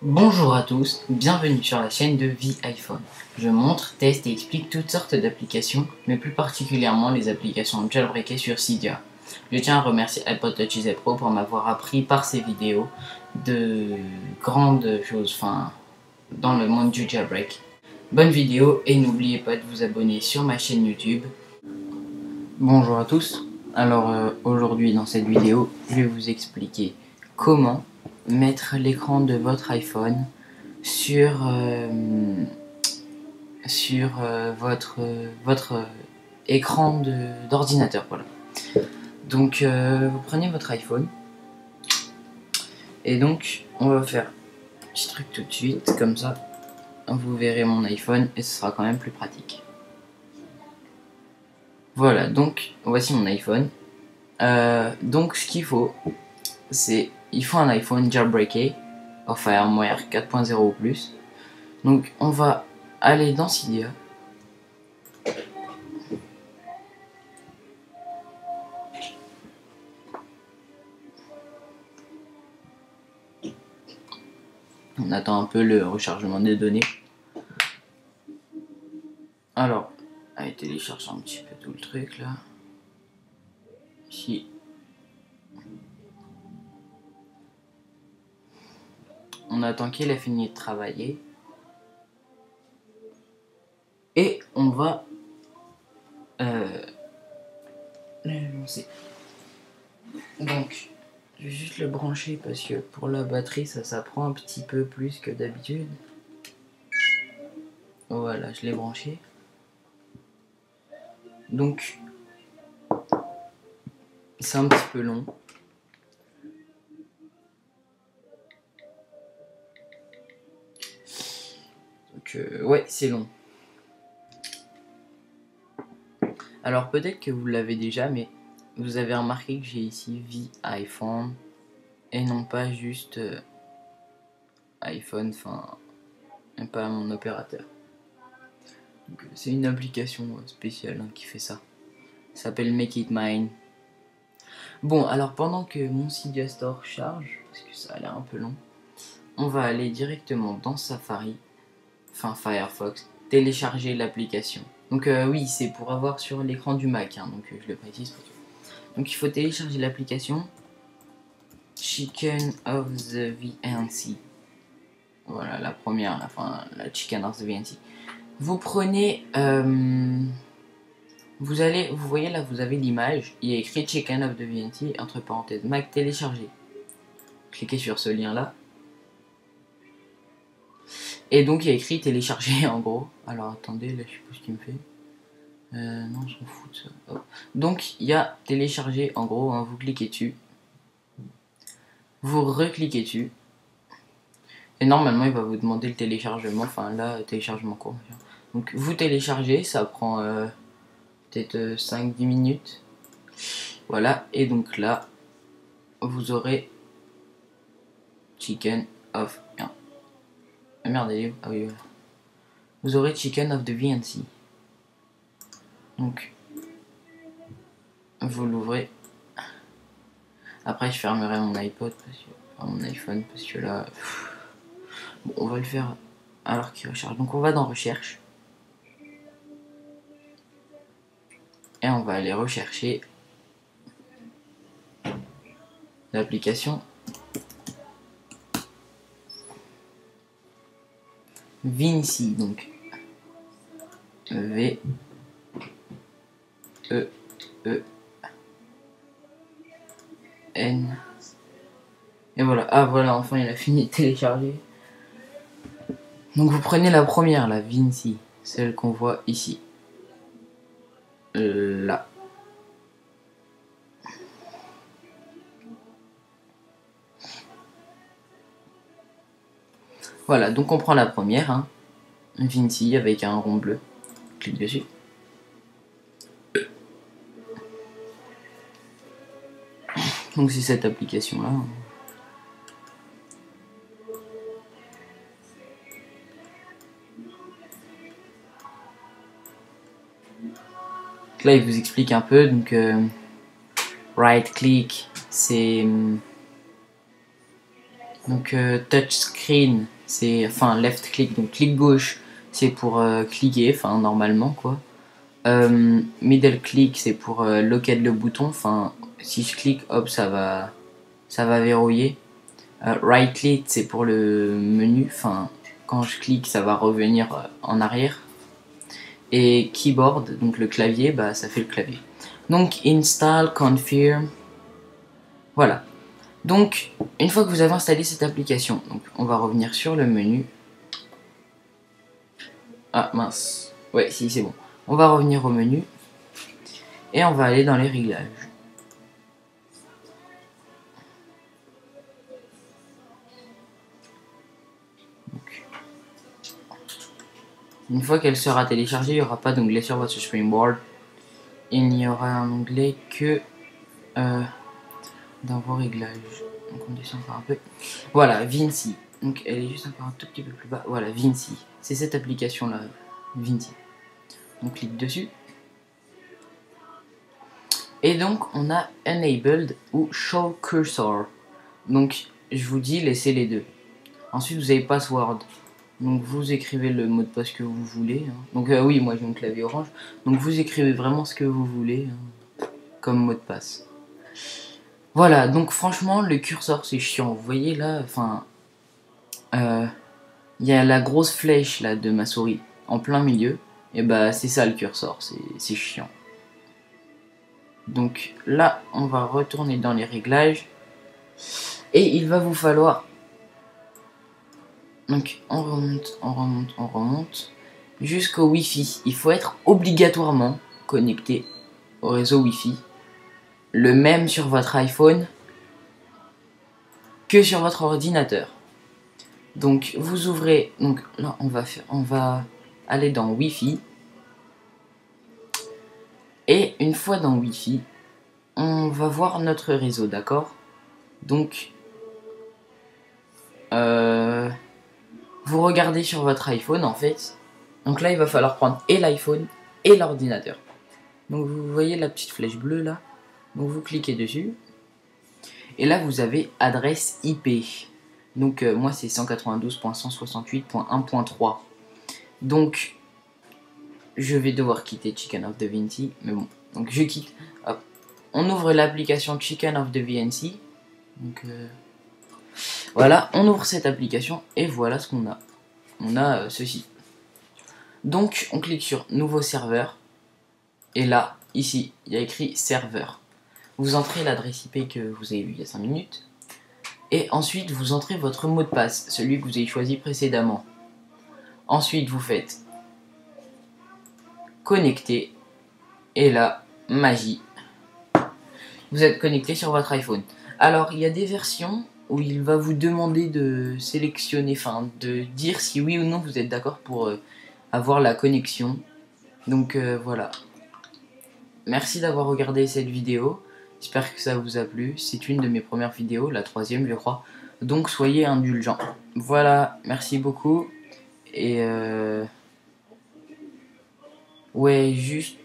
Bonjour à tous, bienvenue sur la chaîne de Vie iPhone. Je montre, teste et explique toutes sortes d'applications, mais plus particulièrement les applications jailbreakées sur Cydia. Je tiens à remercier iPod Touch Z Pro pour m'avoir appris par ses vidéos de grandes choses, dans le monde du jailbreak. Bonne vidéo et n'oubliez pas de vous abonner sur ma chaîne YouTube. Bonjour à tous, alors aujourd'hui dans cette vidéo, je vais vous expliquer comment mettre l'écran de votre iPhone sur votre écran d'ordinateur. Voilà. Donc vous prenez votre iPhone et donc on va faire un petit truc tout de suite, comme ça vous verrez mon iPhone et ce sera quand même plus pratique. Voilà, donc voici mon iPhone. Donc ce qu'il faut, c'est il faut un iPhone jailbreaké au firmware 4.0 ou plus. Donc on va aller dans Cydia. On attend un peu le rechargement des données. Alors, allez, télécharge un petit peu tout le truc là. Ici. On attend qu'il ait fini de travailler. Et on va le lancer. Donc, je vais juste le brancher parce que pour la batterie, ça prend un petit peu plus que d'habitude. Voilà, je l'ai branché. Donc, c'est un petit peu long. Donc, ouais, c'est long. Alors, peut-être que vous l'avez déjà, mais vous avez remarqué que j'ai ici Vie iPhone et non pas juste iPhone, et pas mon opérateur. C'est une application spéciale qui fait ça. Ça s'appelle Make It Mine. Bon, alors pendant que mon Cydia Store charge, parce que ça a l'air un peu long, on va aller directement dans Safari, Firefox, télécharger l'application. Donc oui, c'est pour avoir sur l'écran du Mac, donc je le précise pour tout. Donc il faut télécharger l'application Chicken of the VNC. Voilà, la première, la Chicken of the VNC. Vous prenez, vous voyez là, vous avez l'image, il y a écrit Chicken of the VNC, entre parenthèses, Mac téléchargé. Cliquez sur ce lien là. Et donc il y a écrit télécharger en gros. Alors attendez, là je sais pas ce qu'il me fait. Non, je m'en fous de ça. Oh. Donc il y a télécharger en gros, vous cliquez dessus. Vous recliquez dessus. Et normalement il va vous demander le téléchargement, téléchargement court. Donc vous téléchargez, ça prend peut-être 5-10 minutes. Voilà, et donc là, vous aurez Chicken of... Ah merde, elle est où? Ah oui, voilà. Vous aurez Chicken of the VNC. Donc, vous l'ouvrez. Après, je fermerai mon iPod, mon iPhone, parce que là... Bon, on va le faire alors qu'il recharge. Donc on va dans Recherche. Et on va aller rechercher l'application Vinci, donc V E E N. Et voilà, ah voilà, enfin il a fini de télécharger. Donc vous prenez la première, la Vinci, celle qu'on voit ici. Là. Voilà, donc on prend la première, Vinci avec un rond bleu. Clique dessus. Donc c'est cette application là. Là il vous explique un peu, donc right click c'est Donc touch screen, c'est enfin left click, donc clic gauche, c'est pour cliquer, enfin normalement quoi. Middle click, c'est pour locate le bouton, enfin si je clique, hop, ça va verrouiller. Right click, c'est pour le menu, enfin quand je clique, ça va revenir en arrière. Et keyboard, donc le clavier, bah ça fait le clavier. Donc install, confirm, voilà. Donc une fois que vous avez installé cette application, donc on va revenir sur le menu. Ah mince, ouais si c'est bon. On va revenir au menu et on va aller dans les réglages. Donc, une fois qu'elle sera téléchargée, il n'y aura pas d'onglet sur votre Springboard. Il n'y aura un onglet que dans vos réglages. Donc on descend encore un peu. Voilà, Vinci. Donc elle est juste encore un tout petit peu plus bas. Voilà, Vinci. C'est cette application là, Vinci. On clique dessus. Et donc on a Enabled ou Show Cursor. Donc je vous dis, laissez les deux. Ensuite vous avez Password. Donc vous écrivez le mot de passe que vous voulez. Hein. Donc oui, moi j'ai un clavier orange. Donc vous écrivez vraiment ce que vous voulez hein, comme mot de passe. Voilà, donc franchement le curseur c'est chiant. Vous voyez là, enfin, y a la grosse flèche là de ma souris en plein milieu. Et bah c'est ça le curseur, c'est chiant. Donc là on va retourner dans les réglages. Et il va vous falloir... Donc on remonte jusqu'au Wi-Fi. Il faut être obligatoirement connecté au réseau Wi-Fi. Le même sur votre iPhone que sur votre ordinateur. Donc vous ouvrez... Donc là on va aller dans Wi-Fi. Et une fois dans Wi-Fi, on va voir notre réseau, d'accord? Donc vous regardez sur votre iPhone en fait. Donc là il va falloir prendre et l'iPhone et l'ordinateur. Donc vous voyez la petite flèche bleue là. Donc vous cliquez dessus. Et là vous avez adresse IP. Donc moi c'est 192.168.1.3. Donc je vais devoir quitter Chicken of the Vinci. Mais bon, donc je quitte. Hop. On ouvre l'application Chicken of the VNC. Donc voilà, on ouvre cette application et voilà ce qu'on a. On a ceci. Donc on clique sur nouveau serveur. Et là, ici, il y a écrit serveur. Vous entrez l'adresse IP que vous avez vu il y a 5 minutes. Et ensuite, vous entrez votre mot de passe, celui que vous avez choisi précédemment. Ensuite, vous faites connecter. Et là, magie. Vous êtes connecté sur votre iPhone. Alors, il y a des versions où il va vous demander de sélectionner, enfin, de dire si oui ou non vous êtes d'accord pour avoir la connexion. Donc, voilà. Merci d'avoir regardé cette vidéo. J'espère que ça vous a plu. C'est une de mes premières vidéos, la 3e je crois. Donc soyez indulgents. Voilà, merci beaucoup. Et ouais, juste